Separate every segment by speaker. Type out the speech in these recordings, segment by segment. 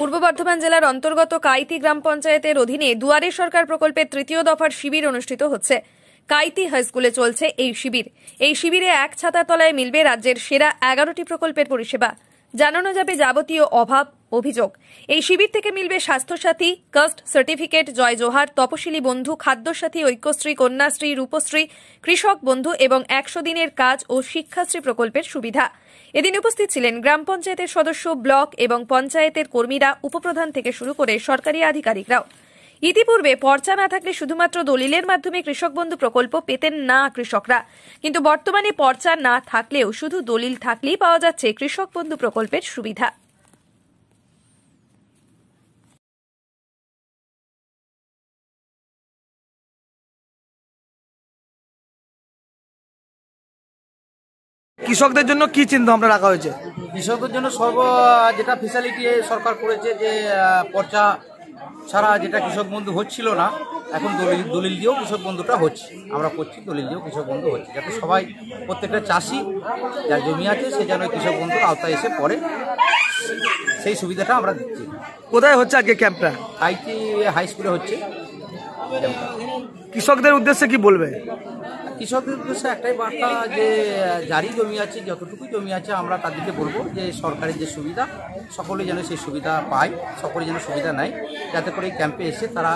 Speaker 1: পূর্ব বর্ধমান জেলার অন্তর্গত কাইতি গ্রাম পঞ্চায়েতের অধীনে দুয়ারে সরকার প্রকল্পের তৃতীয় দফার শিবির অনুষ্ঠিত হচ্ছে। কাইতি হাই স্কুলে চলছে এই শিবির। এই শিবিরে এক ছাতার তলায় মিলবে রাজ্যের সেরা 11টি প্রকল্পের পরিষেবা। জানানো যাবে যাবতীয় অভাব অভিযোগ। এই শিবির থেকে মিলবে স্বাস্থ্যসাথী, কাস্ট সার্টিফিকেট, জয় জোহার, তপশিলি বন্ধু, খাদ্যসাথী, ঐক্যশ্রী, কন্যাশ্রী, রূপশ্রী, কৃষক বন্ধু এবং 100 দিনের কাজ ও শিক্ষাশ্রী প্রকল্পের সুবিধা। এদিন উপস্থিত ছিলেন গ্রাম পঞ্চায়েতের সদস্য, ব্লক এবং পঞ্চায়েতের কর্মীরা, উপপ্রধান থেকে শুরু করে সরকারি আধিকারিকরাও। ইতিপূর্বে পর্চা না থাকলে শুধুমাত্র দলিলের মাধ্যমে কৃষক বন্ধু প্রকল্প পেতেন না কৃষকরা, কিন্তু বর্তমানে পর্চা না থাকলেও শুধু দলিল থাকলেই পাওয়া যাচ্ছে কৃষক বন্ধু প্রকল্পের সুবিধা।
Speaker 2: কৃষকদের জন্য কি চিন্তা ভাবনা রাখা হয়েছে?
Speaker 3: কৃষকদের জন্য যেটা ফেসিলিটি সরকার করেছে যে পর্চা ছাড়া যেটা কৃষক বন্ধু হচ্ছিল না, এখন দলিল দিয়েও কৃষক বন্ধুটা হচ্ছে। আমরা করছি, দলিল দিয়েও কৃষক বন্ধু হচ্ছে, যাতে সবাই, প্রত্যেকটা চাষি যার জমি আছে সে যেন কৃষক বন্ধুর আওতায় এসে পড়ে, সেই সুবিধাটা আমরা দিচ্ছি।
Speaker 2: কোথায় হচ্ছে আজকে ক্যাম্পটা?
Speaker 3: কাইতি হাই স্কুলে হচ্ছে।
Speaker 2: কৃষকদের উদ্দেশ্যে কি বলবে?
Speaker 3: কৃষকদের উদ্দেশ্যে একটাই বার্তা যে যারই জমি আছে, যতটুকুই জমি আছে, আমরা তাদেরকে বলবো যে সরকারের যে সুবিধা সকলে যেন সেই সুবিধা পায়, সকলে যেন সুবিধা নেয়, যাতে করে এই ক্যাম্পে এসে তারা,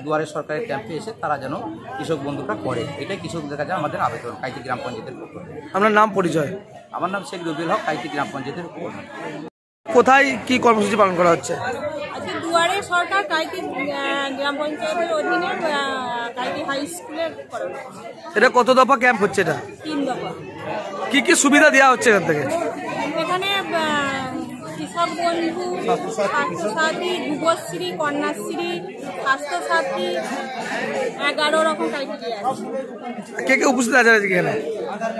Speaker 3: দুয়ারে সরকারের ক্যাম্পে এসে তারা যেন কৃষক বন্ধুটা করে। এটাই কৃষকদের কাছে আমাদের আবেদন কাইতি গ্রাম পঞ্চায়েতের পক্ষ থেকে।
Speaker 2: আপনার নাম, পরিচয়?
Speaker 3: আমার নাম শেখ রবিউল হক, কাইতি গ্রাম পঞ্চায়েতের প্রধান।
Speaker 2: কোথায় কি কর্মসূচি পালন করা হচ্ছে?
Speaker 4: দুয়ারে সরকার কাইতি গ্রাম পঞ্চায়েতের অধীনে কাইতি হাই স্কুলে করা হচ্ছে।
Speaker 2: এটা কত দফা ক্যাম্প হচ্ছে? এটা
Speaker 4: 3 দফা।
Speaker 2: কি কি সুবিধা দেওয়া হচ্ছে এখান থেকে?
Speaker 4: এখানে কৃষক বন্ধু, স্বাস্থ্যসাথী, যুবশ্রী, কন্যাশ্রী, স্বাস্থ্যসাথী, 11 রকম ক্রাইটেরিয়া আছে।
Speaker 2: কে কে উপস্থিত আছে এখানে?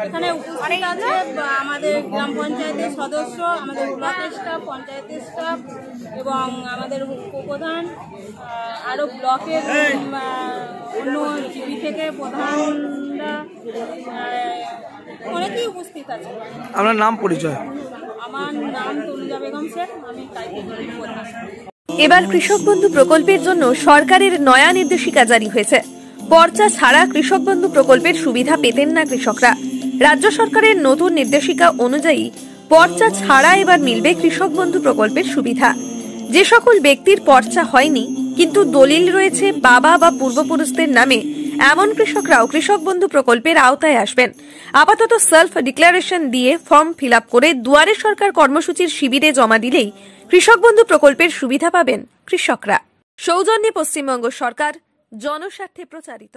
Speaker 4: এখানে উপস্থিত আছে আমাদের গ্রাম পঞ্চায়েতের সদস্য, আমাদের ব্লকের স্টাফ, পঞ্চায়েতের স্টাফ এবং আমাদের উপপ্রধান, আরও ব্লকের অন্য জিপি থেকে প্রধানরা, অনেকেই উপস্থিত আছে।
Speaker 2: আপনার নাম, পরিচয়?
Speaker 4: আমার নাম তনুজা বেগম শেখ, আমি কাইতি প্রধান।
Speaker 1: এবার কৃষক বন্ধু প্রকল্পের জন্য সরকারের নয়া নির্দেশিকা জারি হয়েছে। পর্চা ছাড়া কৃষক বন্ধু প্রকল্পের সুবিধা পেতেন না কৃষকরা। রাজ্য সরকারের নতুন নির্দেশিকা অনুযায়ী পর্চা ছাড়া এবার মিলবে কৃষক বন্ধু প্রকল্পের সুবিধা। যে সকল ব্যক্তির পর্চা হয়নি কিন্তু দলিল রয়েছে বাবা বা পূর্বপুরুষদের নামে, এমন কৃষকরাও কৃষক বন্ধু প্রকল্পের আওতায় আসবেন। আপাতত সেলফ ডিক্লারেশন দিয়ে ফর্ম ফিল আপ করে দুয়ারে সরকার কর্মসূচির শিবিরে জমা দিলেই কৃষক বন্ধু প্রকল্পের সুবিধা পাবেন কৃষকরা। সৌজন্যে পশ্চিমবঙ্গ সরকার, জনস্বার্থে প্রচারিত।